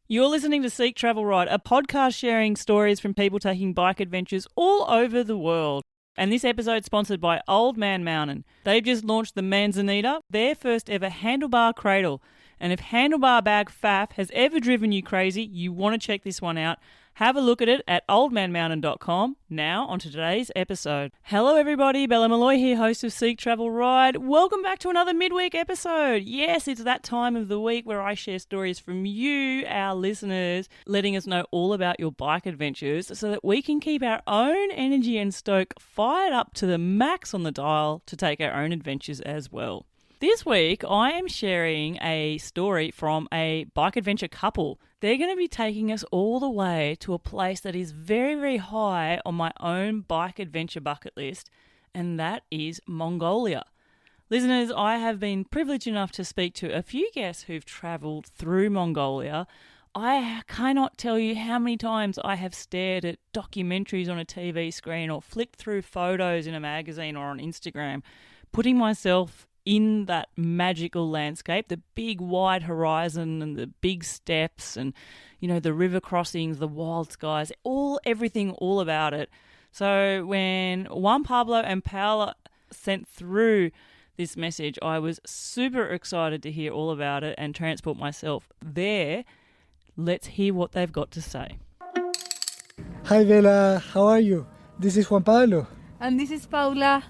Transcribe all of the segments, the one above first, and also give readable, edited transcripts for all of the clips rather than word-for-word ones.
You're listening to Seek Travel Ride, a podcast sharing stories from people taking bike adventures all over the world. And this episode is sponsored by Old Man Mountain. They've just launched the Manzanita, their first ever handlebar cradle. And if handlebar bag faff has ever driven you crazy, you want to check this one out. Have a look at it at oldmanmountain.com. Now, on to today's episode. Hello everybody, Bella Malloy here, host of Seek Travel Ride. Welcome back to another midweek episode. Yes, it's that time of the week where I share stories from you, our listeners, letting us know all about your bike adventures so that we can keep our own energy and stoke fired up to the max on the dial to take our own adventures as well. This week, I am sharing a story from a bike adventure couple. They're going to be taking us all the way to a place that is very, very high on my own bike adventure bucket list, and that is Mongolia. Listeners, I have been privileged enough to speak to a few guests who've travelled through Mongolia. I cannot tell you how many times I have stared at documentaries on a TV screen or flicked through photos in a magazine or on Instagram, putting myself in that magical landscape, the big wide horizon and the big steppes and, you know, the river crossings, the wild skies, everything about it. So when Juan Pablo and Paola sent through this message, I was super excited to hear all about it and transport myself there. Let's hear what they've got to say. Hi Bella, how are you? This is Juan Pablo. And this is Paula.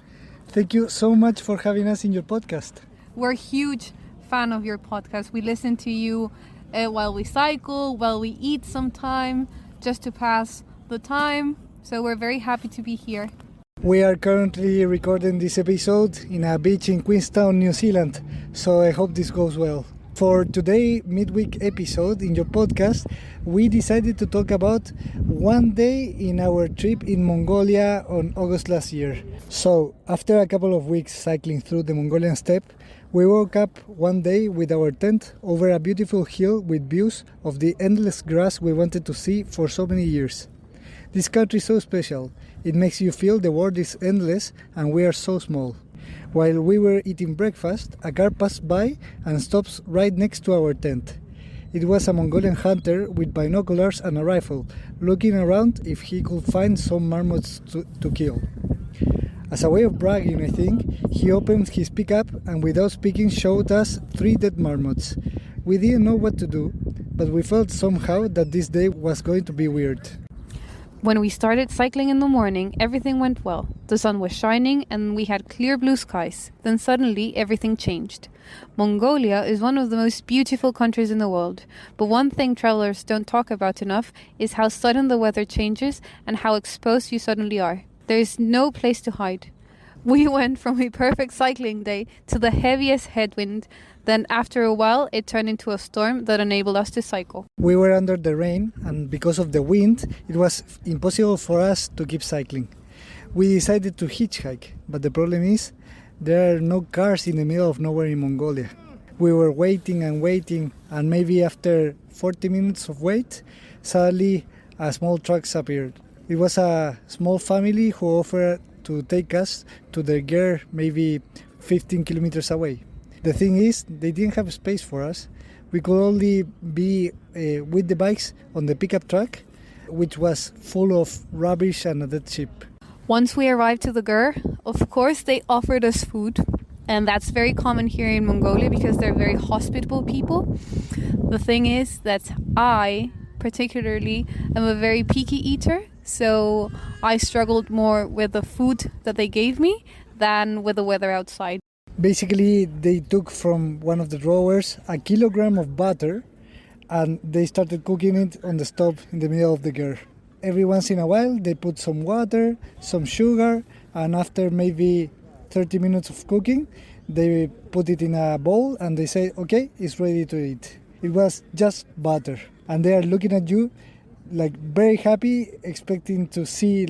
Thank you so much for having us in your podcast. We're a huge fan of your podcast. We listen to you while we cycle, while we eat sometime, just to pass the time. So we're very happy to be here. We are currently recording this episode in a beach in Queenstown, New Zealand. So I hope this goes well. For today's midweek episode in your podcast, we decided to talk about one day in our trip in Mongolia on August last year. So, after a couple of weeks cycling through the Mongolian steppe, we woke up one day with our tent over a beautiful hill with views of the endless grass we wanted to see for so many years. This country is so special. It makes you feel the world is endless and we are so small. While we were eating breakfast, a car passed by and stops right next to our tent. It was a Mongolian hunter with binoculars and a rifle, looking around if he could find some marmots to kill. As a way of bragging, I think, he opened his pickup and without speaking showed us 3 dead marmots. We didn't know what to do, but we felt somehow that this day was going to be weird. When we started cycling in the morning, everything went well. The sun was shining and we had clear blue skies. Then suddenly everything changed. Mongolia is one of the most beautiful countries in the world. But one thing travelers don't talk about enough is how sudden the weather changes and how exposed you suddenly are. There is no place to hide. We went from a perfect cycling day to the heaviest headwind. Then after a while, it turned into a storm that enabled us to cycle. We were under the rain, and because of the wind, it was impossible for us to keep cycling. We decided to hitchhike, but the problem is there are no cars in the middle of nowhere in Mongolia. We were waiting, and maybe after 40 minutes of wait, suddenly a small truck appeared. It was a small family who offered to take us to their gear maybe 15 kilometers away. The thing is, they didn't have space for us. We could only be with the bikes on the pickup truck, which was full of rubbish and a dead sheep. Once we arrived to the Gur, of course they offered us food. And that's very common here in Mongolia because they're very hospitable people. The thing is that I, particularly, am a very picky eater. So I struggled more with the food that they gave me than with the weather outside. Basically, they took from one of the drawers a kilogram of butter and they started cooking it on the stove in the middle of the ger. Every once in a while, they put some water, some sugar, and after maybe 30 minutes of cooking, they put it in a bowl and they say, okay, it's ready to eat. It was just butter. And they are looking at you like very happy, expecting to see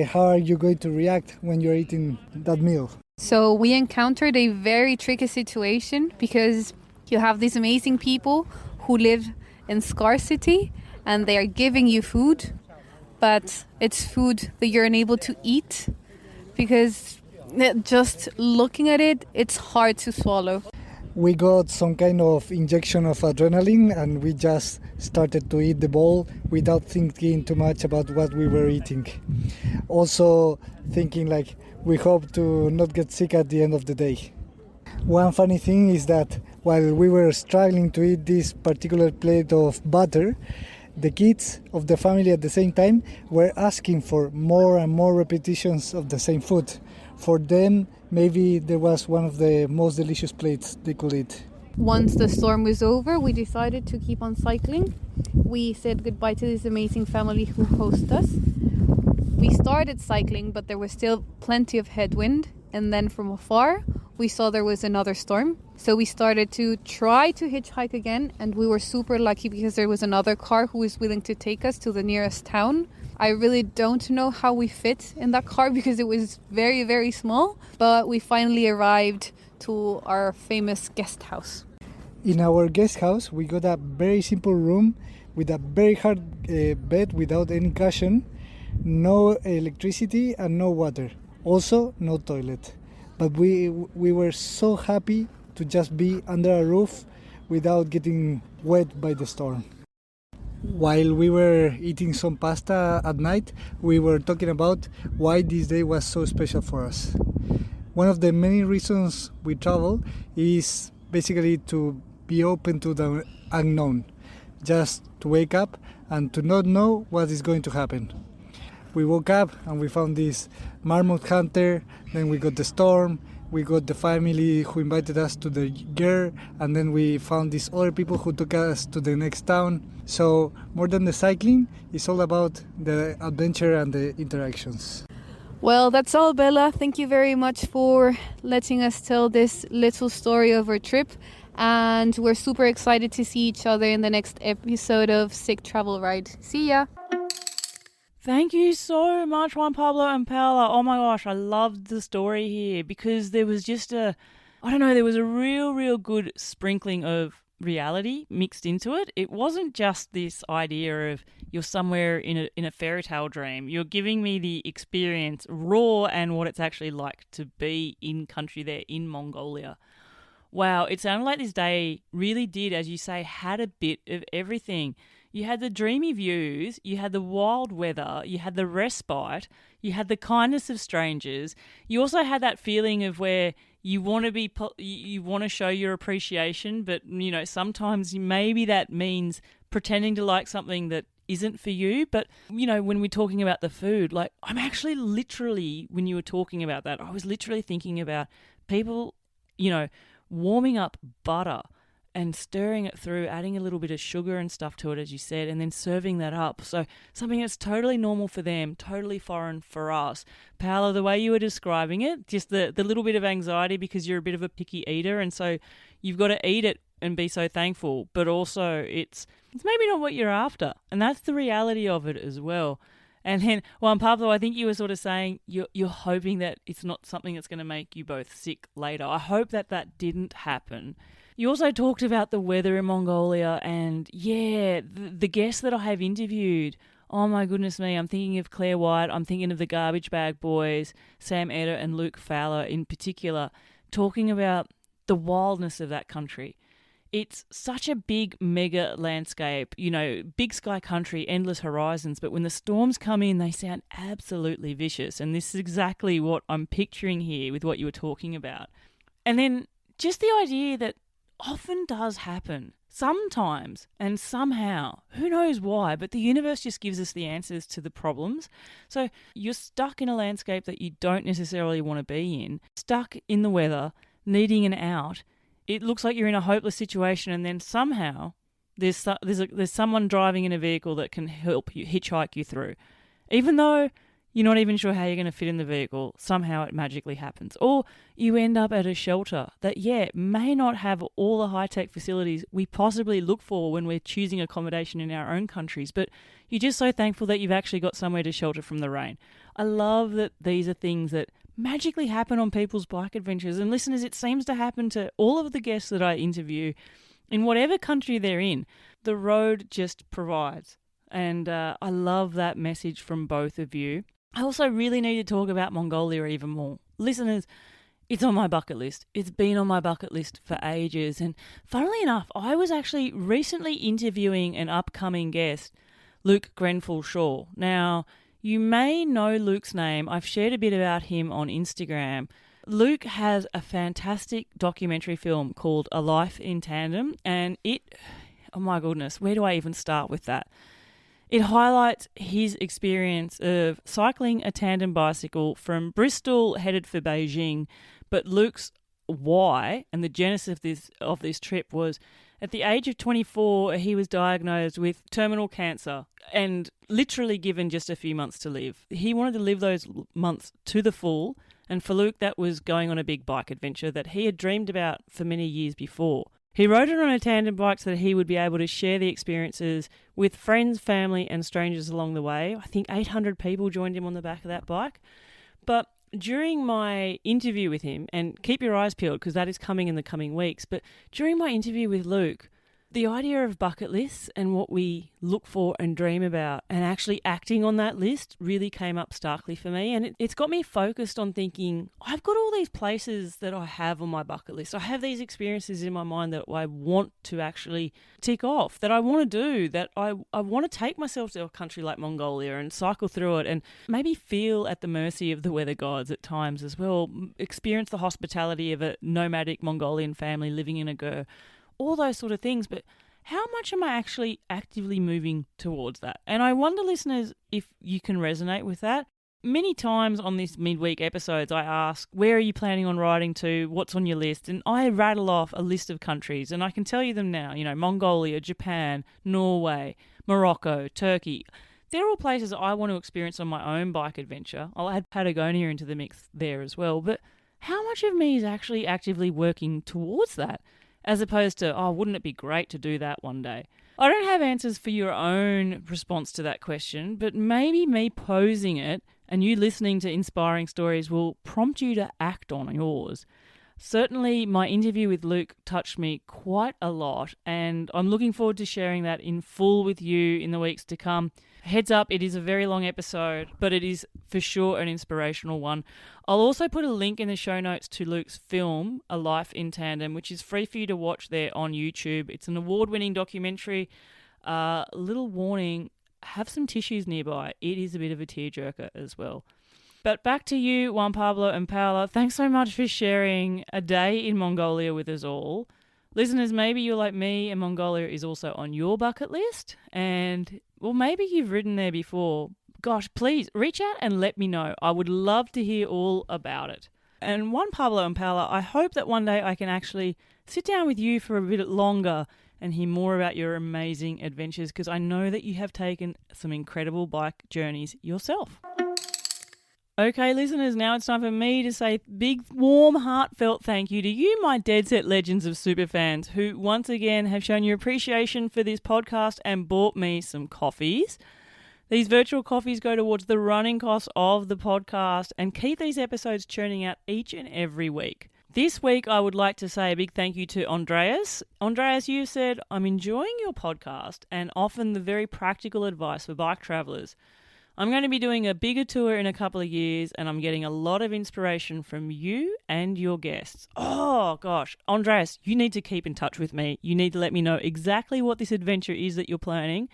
how are you going to react when you're eating that meal. So we encountered a very tricky situation because you have these amazing people who live in scarcity and they are giving you food, but it's food that you're unable to eat because just looking at it, it's hard to swallow. We got some kind of injection of adrenaline and we just started to eat the bowl without thinking too much about what we were eating. Also thinking like we hope to not get sick at the end of the day. One funny thing is that while we were struggling to eat this particular plate of butter, the kids of the family at the same time were asking for more and more repetitions of the same food. For them, maybe there was one of the most delicious plates they could eat. Once the storm was over, we decided to keep on cycling. We said goodbye to this amazing family who host us. We started cycling, but there was still plenty of headwind. And then from afar, we saw there was another storm. So we started to try to hitchhike again. And we were super lucky because there was another car who was willing to take us to the nearest town. I really don't know how we fit in that car because it was very, very small. But we finally arrived to our famous guest house. In our guest house, we got a very simple room with a very hard bed without any cushion, no electricity and no water. Also, no toilet. But we were so happy to just be under a roof without getting wet by the storm. While we were eating some pasta at night, we were talking about why this day was so special for us. One of the many reasons we travel is basically to be open to the unknown, just to wake up and to not know what is going to happen. We woke up and we found this marmot hunter, then we got the storm, we got the family who invited us to the gear, and then we found these other people who took us to the next town. So more than the cycling, it's all about the adventure and the interactions. Well, that's all, Bella. Thank you very much for letting us tell this little story of our trip. And we're super excited to see each other in the next episode of Sick Travel Ride. See ya! Thank you so much, Juan Pablo and Paola. Oh my gosh, I loved the story here because there was just there was a real good sprinkling of reality mixed into it. It wasn't just this idea of you're somewhere in a fairy tale dream. You're giving me the experience raw and what it's actually like to be in country there in Mongolia. Wow, it sounded like this day really did, as you say, had a bit of everything. You had the dreamy views, you had the wild weather, you had the respite, you had the kindness of strangers. You also had that feeling of where you want to show your appreciation, but sometimes maybe that means pretending to like something that isn't for you. But when we're talking about the food, like I'm actually literally, when you were talking about that, I was literally thinking about people, warming up butter and stirring it through, adding a little bit of sugar and stuff to it, as you said, and then serving that up. So something that's totally normal for them, totally foreign for us. Paola, the way you were describing it, just the little bit of anxiety because you're a bit of a picky eater, and so you've got to eat it and be so thankful, but also it's maybe not what you're after, and that's the reality of it as well. And then, Juan Pablo, I think you were sort of saying you're hoping that it's not something that's going to make you both sick later. I hope that didn't happen. You also talked about the weather in Mongolia and, the guests that I have interviewed. Oh, my goodness me. I'm thinking of Claire White. I'm thinking of the Garbage Bag Boys, Sam Eder and Luke Fowler in particular, talking about the wildness of that country. It's such a big, mega landscape, big sky country, endless horizons. But when the storms come in, they sound absolutely vicious. And this is exactly what I'm picturing here with what you were talking about. And then just the idea that often does happen, sometimes and somehow, who knows why, but the universe just gives us the answers to the problems. So you're stuck in a landscape that you don't necessarily want to be in, stuck in the weather, needing an out. It looks like you're in a hopeless situation, and then somehow there's someone driving in a vehicle that can help you, hitchhike you through. Even though you're not even sure how you're going to fit in the vehicle, somehow it magically happens. Or you end up at a shelter that, may not have all the high-tech facilities we possibly look for when we're choosing accommodation in our own countries, but you're just so thankful that you've actually got somewhere to shelter from the rain. I love that these are things that magically happen on people's bike adventures. And listeners, it seems to happen to all of the guests that I interview in whatever country they're in. The road just provides. And I love that message from both of you. I also really need to talk about Mongolia even more. Listeners, It's on my bucket list. It's been on my bucket list for ages. And funnily enough, I was actually recently interviewing an upcoming guest, Luke Grenfell-Shaw. Now, you may know Luke's name. I've shared a bit about him on Instagram. Luke has a fantastic documentary film called A Life in Tandem, and oh my goodness, where do I even start with that? It highlights his experience of cycling a tandem bicycle from Bristol headed for Beijing. But Luke's why and the genesis of this trip was at the age of 24, he was diagnosed with terminal cancer and literally given just a few months to live. He wanted to live those months to the full, and for Luke, that was going on a big bike adventure that he had dreamed about for many years before. He rode it on a tandem bike so that he would be able to share the experiences with friends, family and strangers along the way. I think 800 people joined him on the back of that bike. But during my interview with him, and keep your eyes peeled because that is coming in the coming weeks, but during my interview with Luke, the idea of bucket lists and what we look for and dream about and actually acting on that list really came up starkly for me. And it's got me focused on thinking, I've got all these places that I have on my bucket list. I have these experiences in my mind that I want to actually tick off, that I want to do, that I want to take myself to a country like Mongolia and cycle through it and maybe feel at the mercy of the weather gods at times as well, experience the hospitality of a nomadic Mongolian family living in a ger. All those sort of things, but how much am I actually actively moving towards that? And I wonder, listeners, if you can resonate with that. Many times on this midweek episodes, I ask, where are you planning on riding to? What's on your list? And I rattle off a list of countries, and I can tell you them now, Mongolia, Japan, Norway, Morocco, Turkey. They're all places I want to experience on my own bike adventure. I'll add Patagonia into the mix there as well, but how much of me is actually actively working towards that? As opposed to, wouldn't it be great to do that one day? I don't have answers for your own response to that question, but maybe me posing it and you listening to inspiring stories will prompt you to act on yours. Certainly, my interview with Luke touched me quite a lot, and I'm looking forward to sharing that in full with you in the weeks to come. Heads up, it is a very long episode, but it is for sure an inspirational one. I'll also put a link in the show notes to Luke's film, A Life in Tandem, which is free for you to watch there on YouTube. It's an award-winning documentary. Little warning, have some tissues nearby. It is a bit of a tearjerker as well. But back to you, Juan Pablo and Paola. Thanks so much for sharing a day in Mongolia with us all. Listeners, maybe you're like me and Mongolia is also on your bucket list. And, well, maybe you've ridden there before. Gosh, please reach out and let me know. I would love to hear all about it. And Juan Pablo and Paola, I hope that one day I can actually sit down with you for a bit longer and hear more about your amazing adventures, because I know that you have taken some incredible bike journeys yourself. Okay, listeners, now it's time for me to say big, warm, heartfelt thank you to you, my dead set legends of superfans, who once again have shown your appreciation for this podcast and bought me some coffees. These virtual coffees go towards the running costs of the podcast and keep these episodes churning out each and every week. This week, I would like to say a big thank you to Andreas. Andreas, you said, I'm enjoying your podcast and often the very practical advice for bike travellers. I'm going to be doing a bigger tour in a couple of years and I'm getting a lot of inspiration from you and your guests. Oh, gosh. Andreas, you need to keep in touch with me. You need to let me know exactly what this adventure is that you're planning,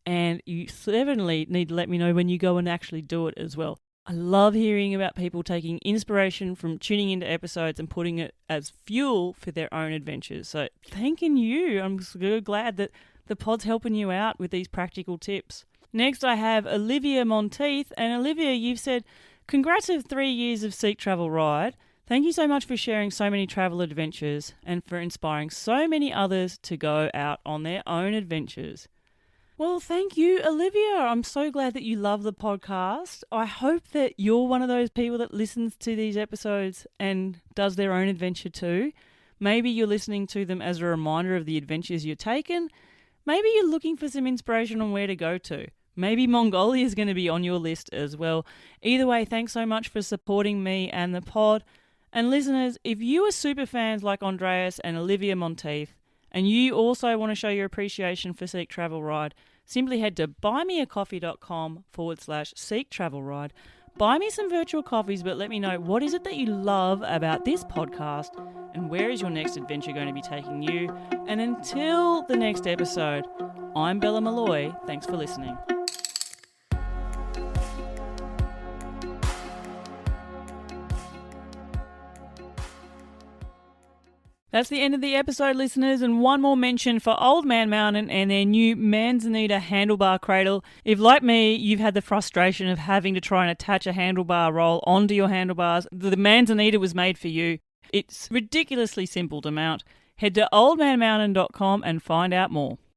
and you certainly need to let me know when you go and actually do it as well. I love hearing about people taking inspiration from tuning into episodes and putting it as fuel for their own adventures. So thanking you. I'm so glad that the pod's helping you out with these practical tips. Next, I have Olivia Monteith. And Olivia, you've said, congrats of 3 years of Seek Travel Ride. Thank you so much for sharing so many travel adventures and for inspiring so many others to go out on their own adventures. Well, thank you, Olivia. I'm so glad that you love the podcast. I hope that you're one of those people that listens to these episodes and does their own adventure too. Maybe you're listening to them as a reminder of the adventures you're taking. Maybe you're looking for some inspiration on where to go to. Maybe Mongolia is going to be on your list as well. Either way, thanks so much for supporting me and the pod. And listeners, if you are super fans like Andreas and Olivia Monteith, and you also want to show your appreciation for Seek Travel Ride, simply head to buymeacoffee.com/Seek Travel Ride. Buy me some virtual coffees, but let me know what is it that you love about this podcast and where is your next adventure going to be taking you. And until the next episode, I'm Bella Malloy. Thanks for listening. That's the end of the episode, listeners, and one more mention for Old Man Mountain and their new Manzanita handlebar cradle. If, like me, you've had the frustration of having to try and attach a handlebar roll onto your handlebars, the Manzanita was made for you. It's ridiculously simple to mount. Head to oldmanmountain.com and find out more.